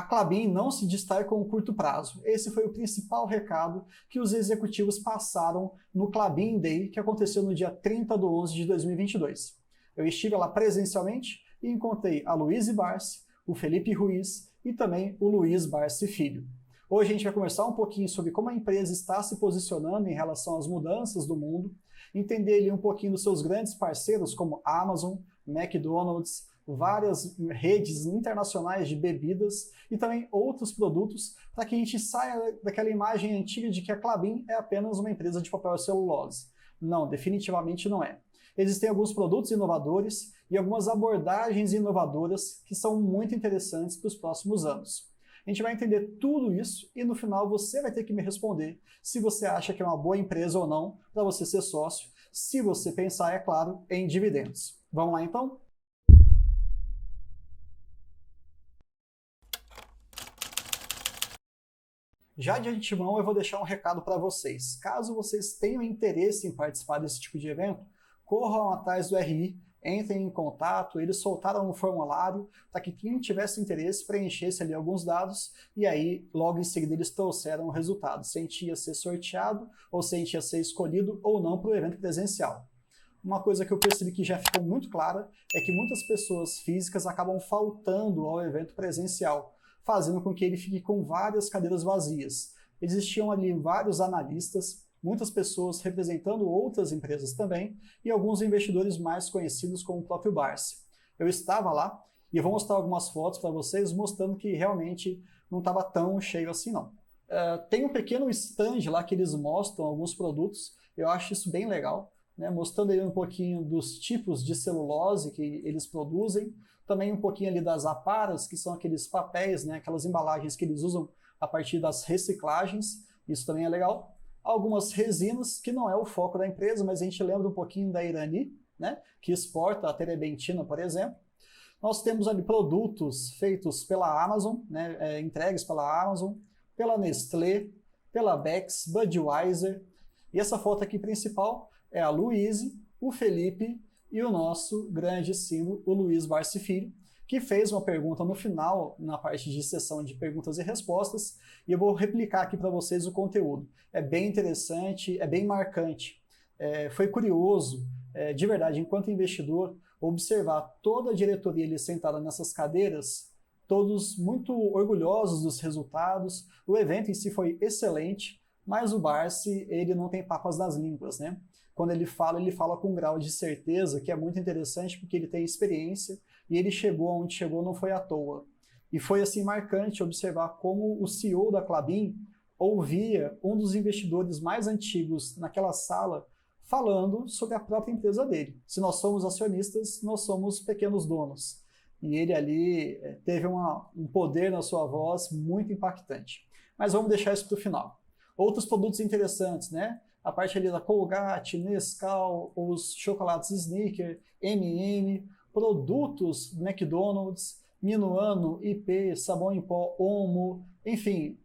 Klabin não se distrai com o curto prazo. Esse foi o principal recado que os executivos passaram no Klabin Day, que aconteceu no dia 30/11 de 2022. Eu estive lá presencialmente e encontrei a Luiz Barsi, o Felipe Ruiz e também o Luiz Barsi Filho. Hoje a gente vai conversar um pouquinho sobre como a empresa está se posicionando em relação às mudanças do mundo, entender ali um pouquinho dos seus grandes parceiros como Amazon, McDonald's, várias redes internacionais de bebidas e também outros produtos, para que a gente saia daquela imagem antiga de que a Klabin é apenas uma empresa de papel e celulose. Não, definitivamente não é. Existem alguns produtos inovadores e algumas abordagens inovadoras que são muito interessantes para os próximos anos. A gente vai entender tudo isso e no final você vai ter que me responder se você acha que é uma boa empresa ou não para você ser sócio, se você pensar, é claro, em dividendos. Vamos lá então? Já de antemão eu vou deixar um recado para vocês. Caso vocês tenham interesse em participar desse tipo de evento, corram atrás do RI, entrem em contato, eles soltaram um formulário para que quem tivesse interesse preenchesse ali alguns dados e aí logo em seguida eles trouxeram o resultado, se a gente ia ser sorteado ou se a gente ia ser escolhido ou não para o evento presencial. Uma coisa que eu percebi que já ficou muito clara é que muitas pessoas físicas acabam faltando ao evento presencial, fazendo com que ele fique com várias cadeiras vazias. Existiam ali vários analistas, muitas pessoas representando outras empresas também, e alguns investidores mais conhecidos como o próprio Barsi. Eu estava lá e eu vou mostrar algumas fotos para vocês mostrando que realmente não estava tão cheio assim não. Tem um pequeno stand lá que eles mostram alguns produtos, eu acho isso bem legal, né, mostrando aí um pouquinho dos tipos de celulose que eles produzem, também um pouquinho ali das aparas, que são aqueles papéis, né, aquelas embalagens que eles usam a partir das reciclagens, isso também é legal. Algumas resinas, que não é o foco da empresa, mas a gente lembra um pouquinho da Irani, né, que exporta a terebentina, por exemplo. Nós temos ali produtos feitos pela Amazon, né, entregues pela Amazon, pela Nestlé, pela Beck's, Budweiser, e essa foto aqui principal é a Luíse, o Felipe e o nosso grande símbolo, o Luiz Barsi Filho, que fez uma pergunta no final, na parte de sessão de perguntas e respostas, e eu vou replicar aqui para vocês o conteúdo. É bem interessante, é bem marcante. Foi curioso, de verdade, enquanto investidor, observar toda a diretoria ali sentada nessas cadeiras, todos muito orgulhosos dos resultados. O evento em si foi excelente, mas o Barsi, ele não tem papas nas línguas, né? Quando ele fala com um grau de certeza que é muito interessante porque ele tem experiência e ele chegou onde chegou não foi à toa. E foi assim marcante observar como o CEO da Klabin ouvia um dos investidores mais antigos naquela sala falando sobre a própria empresa dele. Se nós somos acionistas, nós somos pequenos donos. E ele ali teve um poder na sua voz muito impactante. Mas vamos deixar isso para o final. Outros produtos interessantes, né? A parte ali da Colgate, Nescau, os chocolates Snicker, M&M, produtos McDonald's, Minuano, IP, sabão em pó, Omo, enfim,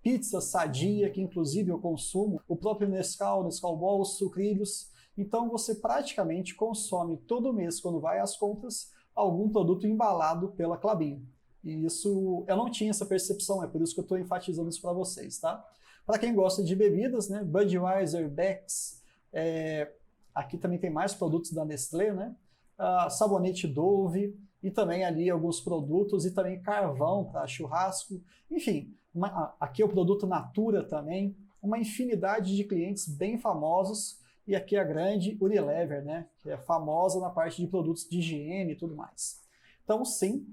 pizza Sadia, que inclusive eu consumo, o próprio Nescau, Nescau Balls, sucrilhos. Então você praticamente consome todo mês, quando vai às contas, algum produto embalado pela Klabin. E isso, eu não tinha essa percepção, é por isso que eu estou enfatizando isso para vocês, tá? Para quem gosta de bebidas, né, Budweiser, Beck's, aqui também tem mais produtos da Nestlé, né, sabonete Dove, e também ali alguns produtos, e também carvão para churrasco, enfim, aqui é o produto Natura também, uma infinidade de clientes bem famosos, e aqui a grande Unilever, né, que é famosa na parte de produtos de higiene e tudo mais. Então, sim,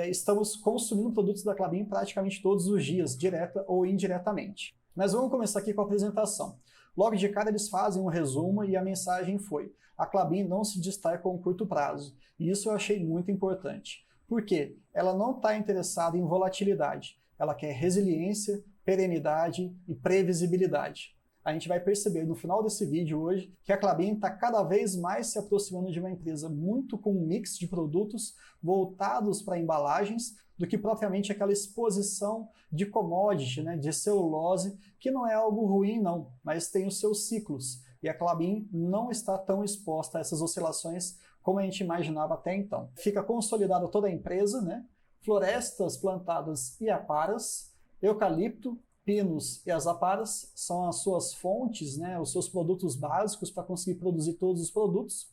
estamos consumindo produtos da Klabin praticamente todos os dias, direta ou indiretamente. Mas vamos começar aqui com a apresentação. Logo de cara eles fazem um resumo e a mensagem foi: a Klabin não se distrai com o curto prazo. E isso eu achei muito importante. Por quê? Ela não está interessada em volatilidade. Ela quer resiliência, perenidade e previsibilidade. A gente vai perceber no final desse vídeo hoje que a Klabin está cada vez mais se aproximando de uma empresa muito com um mix de produtos voltados para embalagens do que propriamente aquela exposição de commodity, né, de celulose, que não é algo ruim não, mas tem os seus ciclos. E a Klabin não está tão exposta a essas oscilações como a gente imaginava até então. Fica consolidada toda a empresa, né? florestas plantadas e aparas, eucalipto, pinos e as aparas são as suas fontes, né, os seus produtos básicos para conseguir produzir todos os produtos.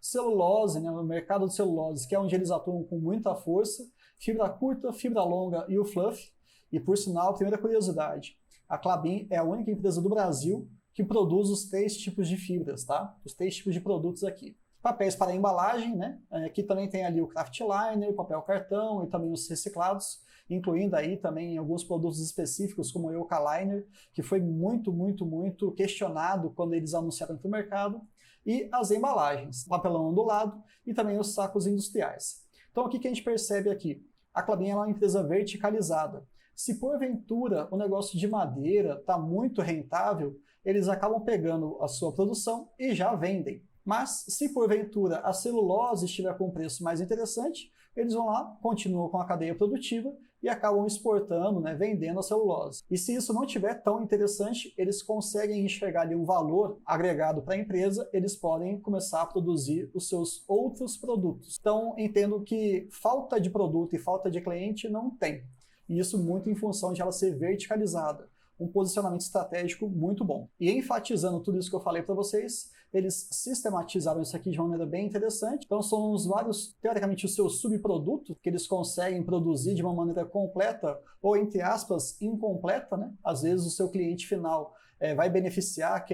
Celulose, né, no mercado de celulose, que é onde eles atuam com muita força, fibra curta, fibra longa e o fluff. E por sinal, primeira curiosidade, a Klabin é a única empresa do Brasil que produz os 3 tipos de fibras, tá? Os 3 tipos de produtos aqui. Papéis para embalagem, né? Aqui também tem ali o Kraftliner, o papel cartão e também os reciclados, incluindo aí também alguns produtos específicos como o Eucaliner, que foi muito questionado quando eles anunciaram para o mercado, e as embalagens, papelão ondulado e também os sacos industriais. Então o que a gente percebe aqui? A Klabin é uma empresa verticalizada. Se porventura o negócio de madeira está muito rentável, eles acabam pegando a sua produção e já vendem. Mas se porventura a celulose estiver com um preço mais interessante, eles vão lá, continuam com a cadeia produtiva e acabam exportando, né, vendendo a celulose. E se isso não estiver tão interessante, eles conseguem enxergar ali um valor agregado para a empresa, eles podem começar a produzir os seus outros produtos. Então, entendo que falta de produto e falta de cliente não tem. E isso muito em função de ela ser verticalizada. Um posicionamento estratégico muito bom. E enfatizando tudo isso que eu falei para vocês, eles sistematizaram isso aqui de uma maneira bem interessante. Então são os vários, teoricamente, os seus subprodutos que eles conseguem produzir de uma maneira completa ou, entre aspas, incompleta, né? Às vezes o seu cliente final vai beneficiar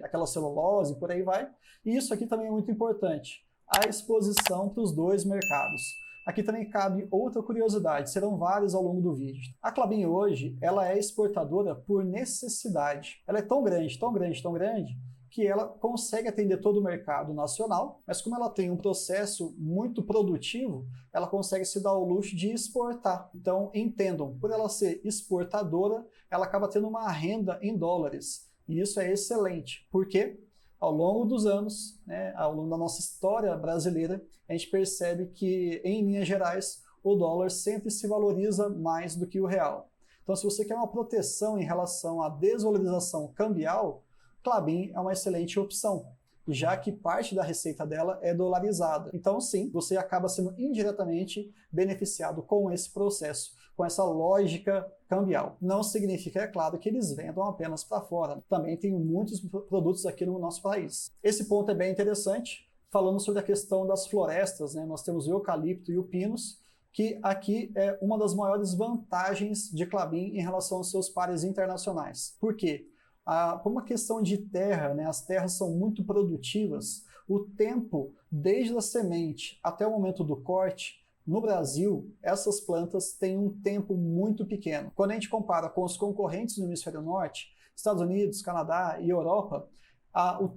aquela celulose, por aí vai. E isso aqui também é muito importante. A exposição para os 2 mercados. Aqui também cabe outra curiosidade, serão várias ao longo do vídeo. A Klabin hoje, ela é exportadora por necessidade. Ela é tão grande, que ela consegue atender todo o mercado nacional, mas como ela tem um processo muito produtivo, ela consegue se dar ao luxo de exportar. Então, entendam, por ela ser exportadora, ela acaba tendo uma renda em dólares. E isso é excelente, porque ao longo dos anos, né, ao longo da nossa história brasileira, a gente percebe que, em linhas gerais, o dólar sempre se valoriza mais do que o real. Então, se você quer uma proteção em relação à desvalorização cambial, Klabin é uma excelente opção, já que parte da receita dela é dolarizada. Então, sim, você acaba sendo indiretamente beneficiado com esse processo, com essa lógica cambial. Não significa, é claro, que eles vendam apenas para fora. Também tem muitos produtos aqui no nosso país. Esse ponto é bem interessante. Falando sobre a questão das florestas, né? Nós temos o eucalipto e o pinus, que aqui é uma das maiores vantagens de Klabin em relação aos seus pares internacionais. Por quê? Por uma questão de terra, né, as terras são muito produtivas, o tempo desde a semente até o momento do corte, no Brasil, essas plantas têm um tempo muito pequeno. Quando a gente compara com os concorrentes do hemisfério norte, Estados Unidos, Canadá e Europa,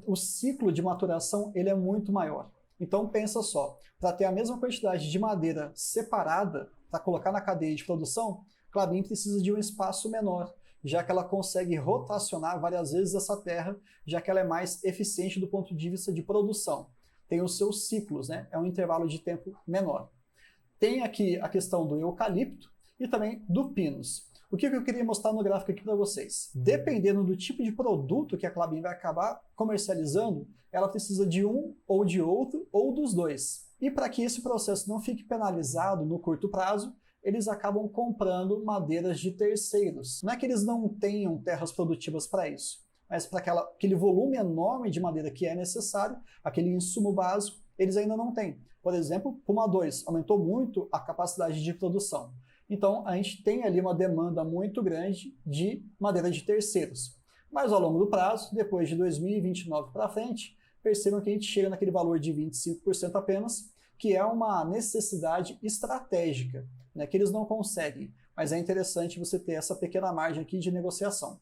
o ciclo de maturação ele é muito maior. Então pensa só, para ter a mesma quantidade de madeira separada para colocar na cadeia de produção, Klabin precisa de um espaço menor, já que ela consegue rotacionar várias vezes essa terra, já que ela é mais eficiente do ponto de vista de produção. Tem os seus ciclos, né? É um intervalo de tempo menor. Tem aqui a questão do eucalipto e também do pinus. O que eu queria mostrar no gráfico aqui para vocês? Dependendo do tipo de produto que a Klabin vai acabar comercializando, ela precisa de um ou de outro ou dos dois. E para que esse processo não fique penalizado no curto prazo, eles acabam comprando madeiras de terceiros. Não é que eles não tenham terras produtivas para isso, mas para aquele volume enorme de madeira que é necessário, aquele insumo básico, eles ainda não têm. Por exemplo, Puma 2 aumentou muito a capacidade de produção. Então, a gente tem ali uma demanda muito grande de madeira de terceiros. Mas ao longo do prazo, depois de 2029 para frente, percebam que a gente chega naquele valor de 25% apenas, que é uma necessidade estratégica, né, que eles não conseguem, mas é interessante você ter essa pequena margem aqui de negociação.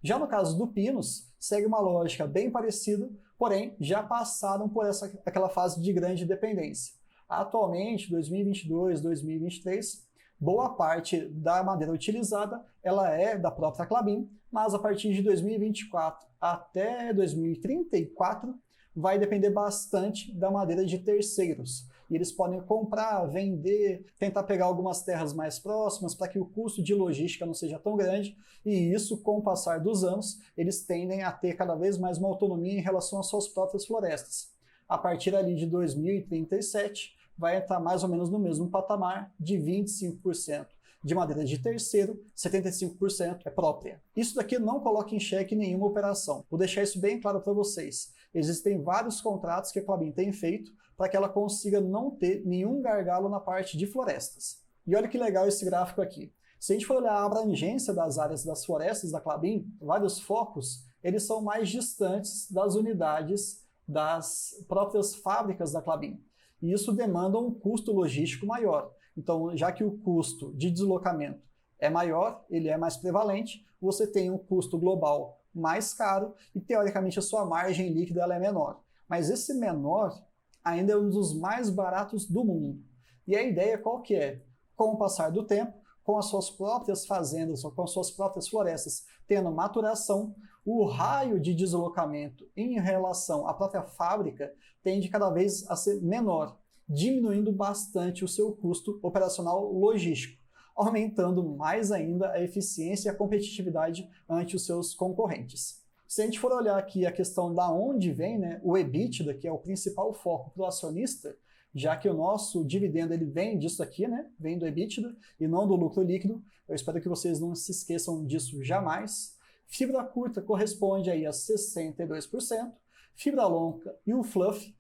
Já no caso do pinus, segue uma lógica bem parecida, porém já passaram por aquela fase de grande dependência. Atualmente, 2022, 2023, boa parte da madeira utilizada ela é da própria Klabin, mas a partir de 2024 até 2034 vai depender bastante da madeira de terceiros. E eles podem comprar, vender, tentar pegar algumas terras mais próximas para que o custo de logística não seja tão grande, e isso, com o passar dos anos, eles tendem a ter cada vez mais uma autonomia em relação às suas próprias florestas. A partir ali de 2037, vai entrar mais ou menos no mesmo patamar de 25% de madeira de terceiro, 75% é própria. Isso daqui não coloca em xeque nenhuma operação. Vou deixar isso bem claro para vocês. Existem vários contratos que a Klabin tem feito para que ela consiga não ter nenhum gargalo na parte de florestas. E olha que legal esse gráfico aqui. Se a gente for olhar a abrangência das áreas das florestas da Klabin, vários focos, eles são mais distantes das unidades das próprias fábricas da Klabin. E isso demanda um custo logístico maior. Então, já que o custo de deslocamento é maior, ele é mais prevalente, você tem um custo global mais caro e, teoricamente, a sua margem líquida ela é menor. Mas esse menor ainda é um dos mais baratos do mundo. E a ideia qual que é? Com o passar do tempo, com as suas próprias fazendas ou com as suas próprias florestas tendo maturação, o raio de deslocamento em relação à própria fábrica tende cada vez a ser menor, diminuindo bastante o seu custo operacional logístico, aumentando mais ainda a eficiência e a competitividade ante os seus concorrentes. Se a gente for olhar aqui a questão da onde vem, né, o EBITDA, que é o principal foco para o acionista, já que o nosso dividendo ele vem disso aqui, né, vem do EBITDA e não do lucro líquido, eu espero que vocês não se esqueçam disso jamais. Fibra curta corresponde aí a 62%, fibra longa e o fluff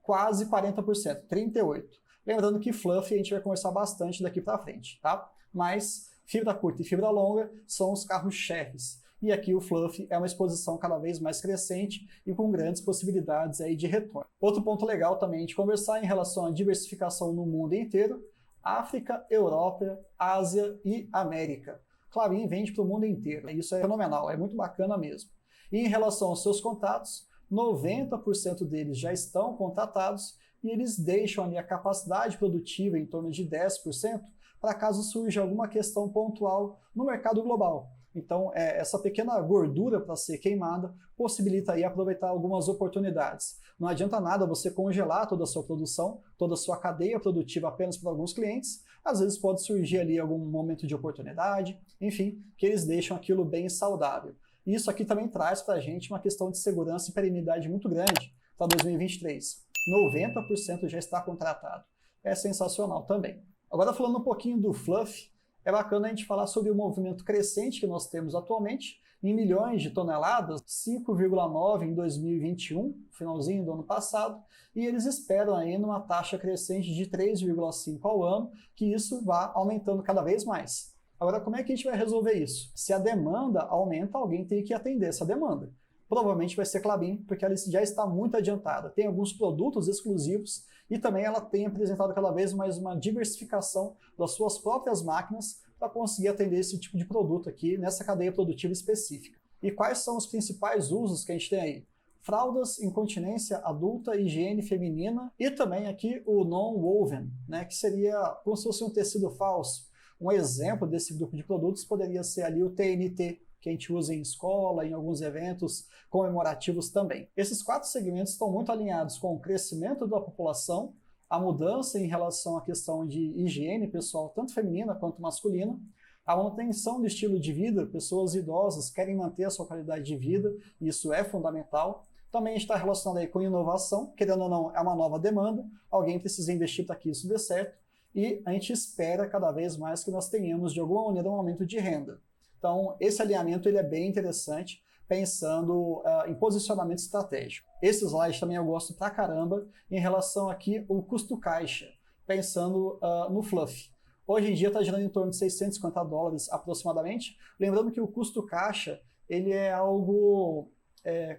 quase 40%, 38%. Lembrando que fluff a gente vai conversar bastante daqui para frente, tá? Mas fibra curta e fibra longa são os carros-chefes. E aqui o fluff é uma exposição cada vez mais crescente e com grandes possibilidades aí de retorno. Outro ponto legal também de conversar em relação à diversificação no mundo inteiro: África, Europa, Ásia e América. Klabin vende para o mundo inteiro. Isso é fenomenal, é muito bacana mesmo. E em relação aos seus contatos, 90% deles já estão contratados e eles deixam ali a capacidade produtiva em torno de 10% para caso surja alguma questão pontual no mercado global. Então, essa pequena gordura para ser queimada possibilita aí aproveitar algumas oportunidades. Não adianta nada você congelar toda a sua produção, toda a sua cadeia produtiva apenas para alguns clientes. Às vezes pode surgir ali algum momento de oportunidade, enfim, que eles deixam aquilo bem saudável. E isso aqui também traz para a gente uma questão de segurança e perenidade muito grande para 2023. 90% já está contratado. É sensacional também. Agora, falando um pouquinho do fluff, é bacana a gente falar sobre o movimento crescente que nós temos atualmente, em milhões de toneladas, 5,9 em 2021, finalzinho do ano passado, e eles esperam aí numa taxa crescente de 3,5 ao ano, que isso vá aumentando cada vez mais. Agora, como é que a gente vai resolver isso? Se a demanda aumenta, alguém tem que atender essa demanda. Provavelmente vai ser Klabin, porque ela já está muito adiantada. Tem alguns produtos exclusivos e também ela tem apresentado cada vez mais uma diversificação das suas próprias máquinas para conseguir atender esse tipo de produto aqui nessa cadeia produtiva específica. E quais são os principais usos que a gente tem aí? Fraldas, incontinência adulta, higiene feminina e também aqui o non-woven, né, que seria como se fosse um tecido falso. Um exemplo desse grupo de produtos poderia ser ali o TNT, que a gente usa em escola, em alguns eventos comemorativos também. Esses 4 segmentos estão muito alinhados com o crescimento da população, a mudança em relação à questão de higiene pessoal, tanto feminina quanto masculina, a manutenção do estilo de vida, pessoas idosas querem manter a sua qualidade de vida, e isso é fundamental. Também está relacionado aí com inovação, querendo ou não, é uma nova demanda, alguém precisa investir para que isso dê certo, e a gente espera cada vez mais que nós tenhamos, de alguma maneira, um aumento de renda. Então, esse alinhamento ele é bem interessante, pensando em posicionamento estratégico. Esse slide também eu gosto pra caramba em relação aqui ao custo caixa, pensando no fluff. Hoje em dia está girando em torno de $650 aproximadamente. Lembrando que o custo caixa ele é algo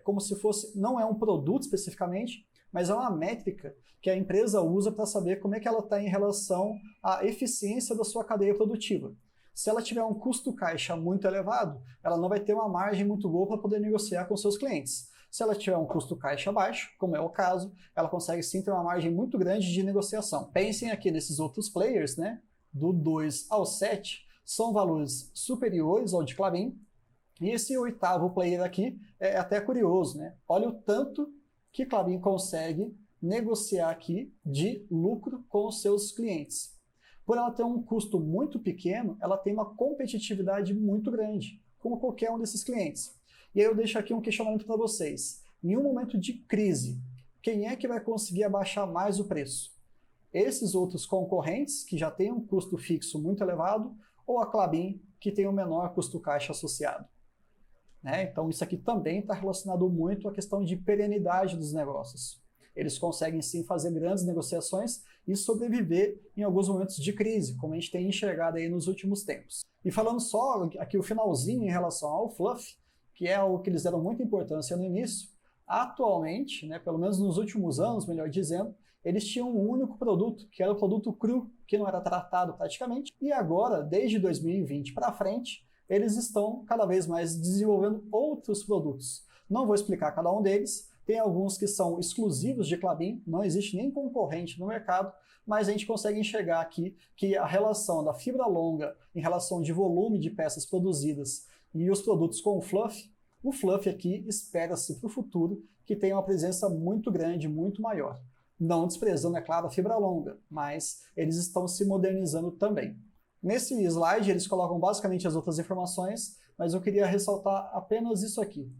como se fosse, não é um produto especificamente, mas é uma métrica que a empresa usa para saber como é que ela está em relação à eficiência da sua cadeia produtiva. Se ela tiver um custo caixa muito elevado, ela não vai ter uma margem muito boa para poder negociar com seus clientes. Se ela tiver um custo caixa baixo, como é o caso, ela consegue sim ter uma margem muito grande de negociação. Pensem aqui nesses outros players, né? Do 2 ao 7, são valores superiores ao de Klabin. E esse 8º player aqui é até curioso, né? Olha o tanto que Klabin consegue negociar aqui de lucro com os seus clientes. Por ela ter um custo muito pequeno, ela tem uma competitividade muito grande, como qualquer um desses clientes. E aí eu deixo aqui um questionamento para vocês. Em um momento de crise, quem é que vai conseguir abaixar mais o preço? esses outros concorrentes, que já têm um custo fixo muito elevado, ou a Klabin, que tem o menor custo caixa associado. Né? Então, isso aqui também está relacionado muito à questão de perenidade dos negócios. Eles conseguem, sim, fazer grandes negociações e sobreviver em alguns momentos de crise, como a gente tem enxergado aí nos últimos tempos. E falando só aqui o finalzinho em relação ao fluff, que é algo que eles deram muita importância no início, atualmente, né, pelo menos nos últimos anos, melhor dizendo, eles tinham um único produto, que era o produto cru, que não era tratado praticamente, e agora, desde 2020 para frente, eles estão cada vez mais desenvolvendo outros produtos. Não vou explicar cada um deles, tem alguns que são exclusivos de Klabin, não existe nem concorrente no mercado, mas a gente consegue enxergar aqui que a relação da fibra longa em relação de volume de peças produzidas e os produtos com o fluff aqui espera-se para o futuro que tenha uma presença muito grande, muito maior. Não desprezando, é claro, a fibra longa, mas eles estão se modernizando também. Nesse slide eles colocam basicamente as outras informações, mas eu queria ressaltar apenas isso aqui.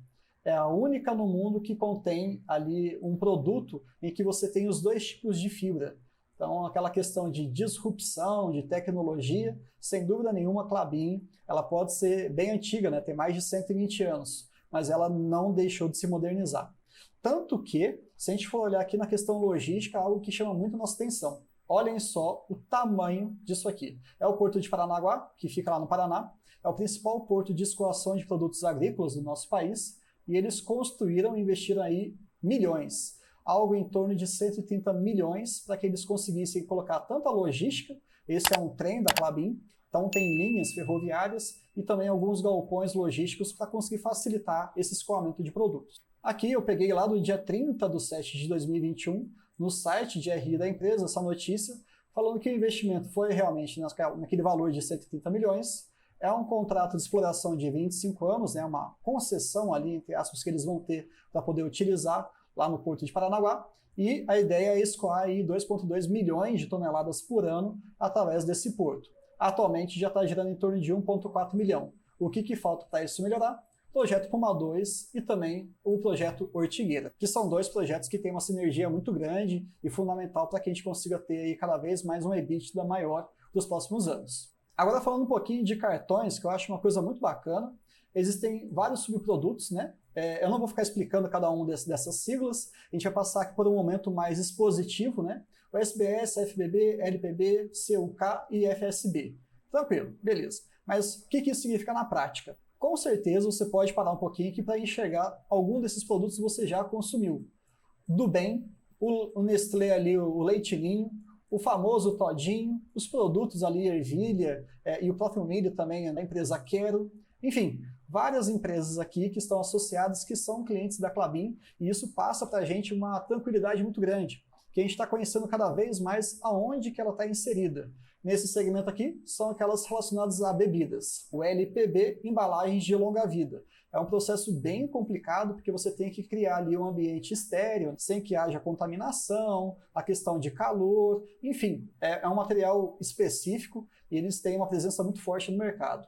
É a única no mundo que contém ali um produto em que você tem os dois tipos de fibra. Então, aquela questão de disrupção, de tecnologia, sem dúvida nenhuma, a Klabin, ela pode ser bem antiga, né? Tem mais de 120 anos, mas ela não deixou de se modernizar. Tanto que, se a gente for olhar aqui na questão logística, é algo que chama muito a nossa atenção. Olhem só o tamanho disso aqui. É o Porto de Paranaguá, que fica lá no Paraná, é o principal porto de escoação de produtos agrícolas do nosso país, e eles construíram e investiram aí milhões, algo em torno de 130 milhões para que eles conseguissem colocar tanta logística, esse é um trem da Klabin, então tem linhas ferroviárias e também alguns galpões logísticos para conseguir facilitar esse escoamento de produtos. Aqui eu peguei lá do dia 30/7/2021, no site de RI da empresa, essa notícia, falando que o investimento foi realmente naquele valor de 130 milhões, é um contrato de exploração de 25 anos, né, uma concessão ali, entre aspas, que eles vão ter para poder utilizar lá no Porto de Paranaguá, e a ideia é escoar aí 2,2 milhões de toneladas por ano através desse porto. Atualmente já está girando em torno de 1,4 milhão. O que falta para isso melhorar? Projeto Puma 2 e também o projeto Ortigueira, que são dois projetos que têm uma sinergia muito grande e fundamental para que a gente consiga ter aí cada vez mais um EBITDA maior nos próximos anos. Agora falando um pouquinho de cartões, que eu acho uma coisa muito bacana, existem vários subprodutos, né? Eu não vou ficar explicando cada um dessas siglas, a gente vai passar aqui por um momento mais expositivo, né? O SBS, FBB, LPB, CUK e FSB. Tranquilo, beleza. Mas o que isso significa na prática? Com certeza você pode parar um pouquinho aqui para enxergar algum desses produtos que você já consumiu. Do bem, o Nestlé ali, o Leite Ninho, o famoso Todinho, os produtos ali, Ervilha e o próprio milho também, da empresa Quero. Enfim, várias empresas aqui que estão associadas, que são clientes da Klabin, e isso passa para a gente uma tranquilidade muito grande, que a gente está conhecendo cada vez mais aonde que ela está inserida. Nesse segmento aqui, são aquelas relacionadas a bebidas. O LPB, embalagens de longa vida. É um processo bem complicado, porque você tem que criar ali um ambiente estéril, sem que haja contaminação, a questão de calor, enfim, é um material específico e eles têm uma presença muito forte no mercado.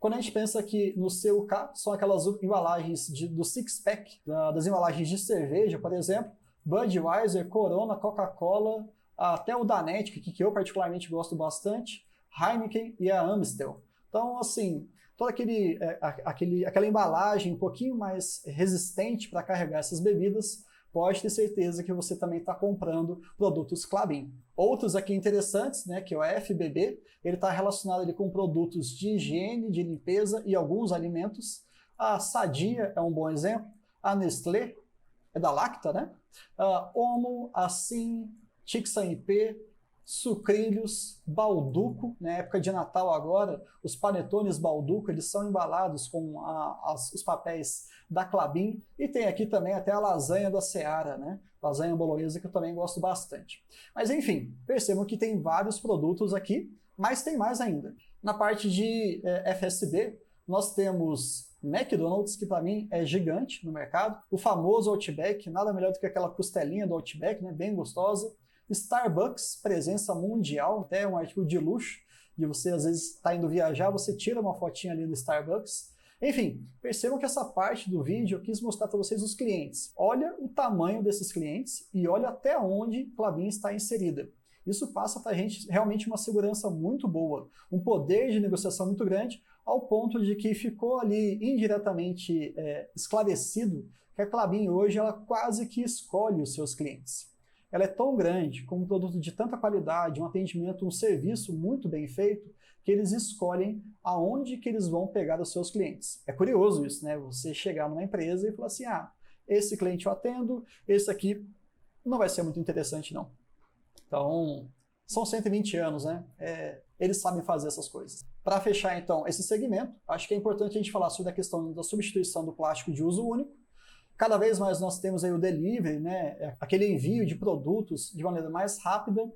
Quando a gente pensa que no CUK, são aquelas embalagens do six-pack, das embalagens de cerveja, por exemplo, Budweiser, Corona, Coca-Cola, até o Danette, que eu particularmente gosto bastante, Heineken e a Amstel. Então, assim, toda aquela embalagem um pouquinho mais resistente para carregar essas bebidas, pode ter certeza que você também está comprando produtos Klabin. Outros aqui interessantes, né, que é o FBB, ele está relacionado ali com produtos de higiene, de limpeza e alguns alimentos. A Sadia é um bom exemplo, a Nestlé, é da Lacta, né? Omo, Assim, Tixan IP, sucrilhos, balduco, na época de Natal agora, os panetones balduco, eles são embalados com os papéis da Klabin, e tem aqui também até a lasanha da Seara, né? Lasanha bolonhesa, que eu também gosto bastante. Mas enfim, percebam que tem vários produtos aqui, mas tem mais ainda. Na parte de FSB, nós temos McDonald's, que para mim é gigante no mercado, o famoso Outback, nada melhor do que aquela costelinha do Outback, né? Bem gostosa. Starbucks, presença mundial, até um artigo de luxo, de você às vezes está indo viajar, você tira uma fotinha ali do Starbucks. Enfim, percebam que essa parte do vídeo eu quis mostrar para vocês os clientes. Olha o tamanho desses clientes e olha até onde Klabin está inserida. Isso passa para a gente realmente uma segurança muito boa, um poder de negociação muito grande, ao ponto de que ficou ali indiretamente esclarecido que a Klabin hoje ela quase que escolhe os seus clientes. Ela é tão grande, com um produto de tanta qualidade, um atendimento, um serviço muito bem feito, que eles escolhem aonde que eles vão pegar os seus clientes. É curioso isso, né? Você chegar numa empresa e falar assim, esse cliente eu atendo, esse aqui não vai ser muito interessante não. Então, são 120 anos, né? Eles sabem fazer essas coisas. Para fechar, então, esse segmento, acho que é importante a gente falar sobre a questão da substituição do plástico de uso único. Cada vez mais nós temos aí o delivery, né? Aquele envio de produtos de maneira mais rápida.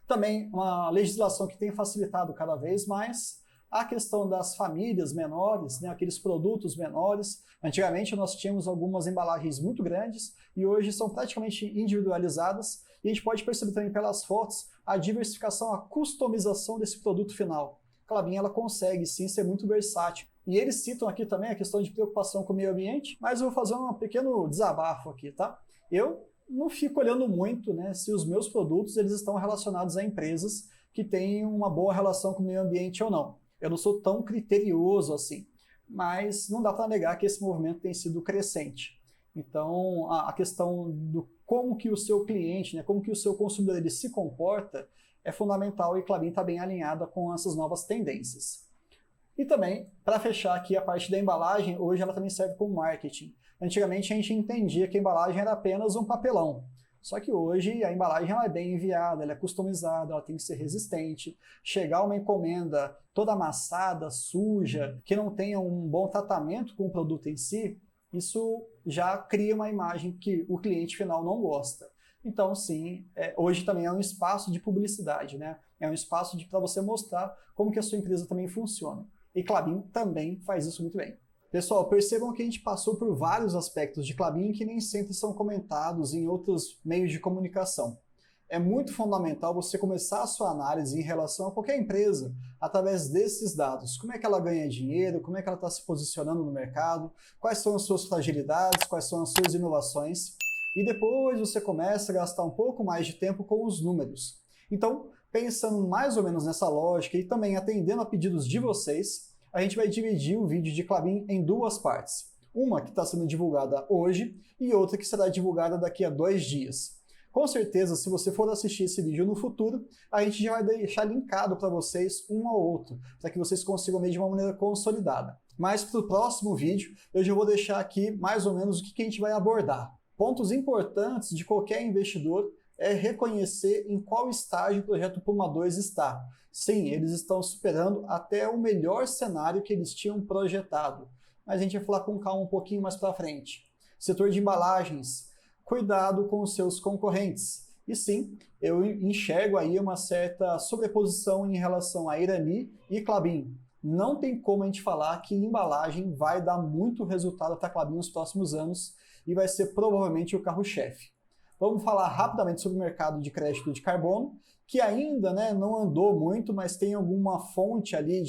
Também uma legislação que tem facilitado cada vez mais a questão das famílias menores, né? Aqueles produtos menores. Antigamente nós tínhamos algumas embalagens muito grandes e hoje são praticamente individualizadas. E a gente pode perceber também pelas fotos a diversificação, a customização desse produto final. A Klabin ela consegue sim ser muito versátil. E eles citam aqui também a questão de preocupação com o meio ambiente, mas eu vou fazer um pequeno desabafo aqui, tá? Eu não fico olhando muito, né, se os meus produtos eles estão relacionados a empresas que têm uma boa relação com o meio ambiente ou não. Eu não sou tão criterioso assim, mas não dá para negar que esse movimento tem sido crescente. Então, a questão do como que o seu cliente, né, como que o seu consumidor ele se comporta, é fundamental e a Klabin está bem alinhada com essas novas tendências. E também, para fechar aqui a parte da embalagem, hoje ela também serve como marketing. Antigamente a gente entendia que a embalagem era apenas um papelão. Só que hoje a embalagem ela é bem enviada, ela é customizada, ela tem que ser resistente. Chegar uma encomenda toda amassada, suja, que não tenha um bom tratamento com o produto em si, isso já cria uma imagem que o cliente final não gosta. Então, sim, hoje também é um espaço de publicidade, né? É um espaço para você mostrar como que a sua empresa também funciona. E Klabin também faz isso muito bem. Pessoal, percebam que a gente passou por vários aspectos de Klabin que nem sempre são comentados em outros meios de comunicação. É muito fundamental você começar a sua análise em relação a qualquer empresa através desses dados. Como é que ela ganha dinheiro, como é que ela está se posicionando no mercado, quais são as suas fragilidades, quais são as suas inovações. E depois você começa a gastar um pouco mais de tempo com os números. Então, pensando mais ou menos nessa lógica e também atendendo a pedidos de vocês, a gente vai dividir o vídeo de Klabin em duas partes. Uma que está sendo divulgada hoje e outra que será divulgada daqui a 2 dias. Com certeza, se você for assistir esse vídeo no futuro, a gente já vai deixar linkado para vocês um ao outro, para que vocês consigam ver de uma maneira consolidada. Mas para o próximo vídeo, eu já vou deixar aqui mais ou menos o que a gente vai abordar. Pontos importantes de qualquer investidor é reconhecer em qual estágio o projeto Puma II está. Sim, eles estão superando até o melhor cenário que eles tinham projetado. Mas a gente vai falar com calma um pouquinho mais para frente. Setor de embalagens, cuidado com os seus concorrentes. E sim, eu enxergo aí uma certa sobreposição em relação a Irani e Klabin. Não tem como a gente falar que embalagem vai dar muito resultado para a Klabin nos próximos anos e vai ser provavelmente o carro-chefe. Vamos falar rapidamente sobre o mercado de crédito de carbono, que ainda não andou muito, mas tem alguma fonte ali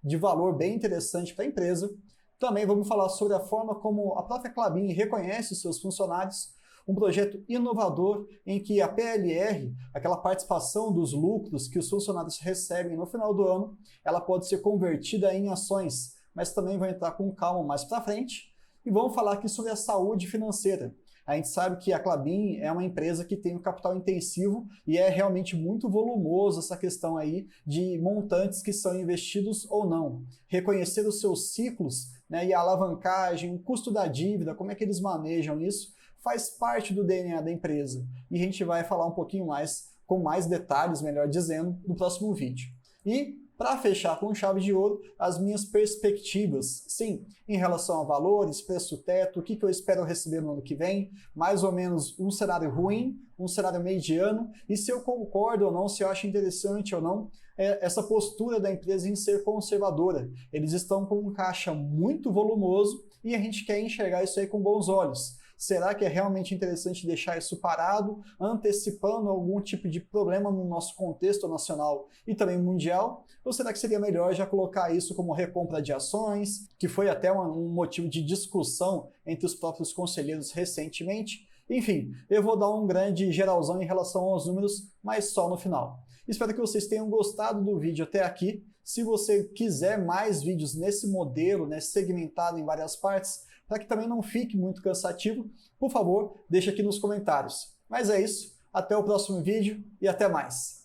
de valor bem interessante para a empresa. Também vamos falar sobre a forma como a própria Klabin reconhece os seus funcionários, um projeto inovador em que a PLR, aquela participação dos lucros que os funcionários recebem no final do ano, ela pode ser convertida em ações, mas também vai entrar com calma mais para frente. E vamos falar aqui sobre a saúde financeira. A gente sabe que a Klabin é uma empresa que tem um capital intensivo e é realmente muito volumoso essa questão aí de montantes que são investidos ou não. Reconhecer os seus ciclos, e a alavancagem, o custo da dívida, como é que eles manejam isso, faz parte do DNA da empresa. E a gente vai falar um pouquinho mais, com mais detalhes, melhor dizendo, no próximo vídeo. E para fechar com chave de ouro, as minhas perspectivas, sim, em relação a valores, preço-teto, o que eu espero receber no ano que vem, mais ou menos um cenário ruim, um cenário mediano, e se eu concordo ou não, se eu acho interessante ou não, essa postura da empresa em ser conservadora. Eles estão com um caixa muito volumoso e a gente quer enxergar isso aí com bons olhos. Será que é realmente interessante deixar isso parado, antecipando algum tipo de problema no nosso contexto nacional e também mundial? Ou será que seria melhor já colocar isso como recompra de ações, que foi até um motivo de discussão entre os próprios conselheiros recentemente? Enfim, eu vou dar um grande geralzão em relação aos números, mas só no final. Espero que vocês tenham gostado do vídeo até aqui. Se você quiser mais vídeos nesse modelo, segmentado em várias partes, para que também não fique muito cansativo, por favor, deixa aqui nos comentários. Mas é isso, até o próximo vídeo e até mais!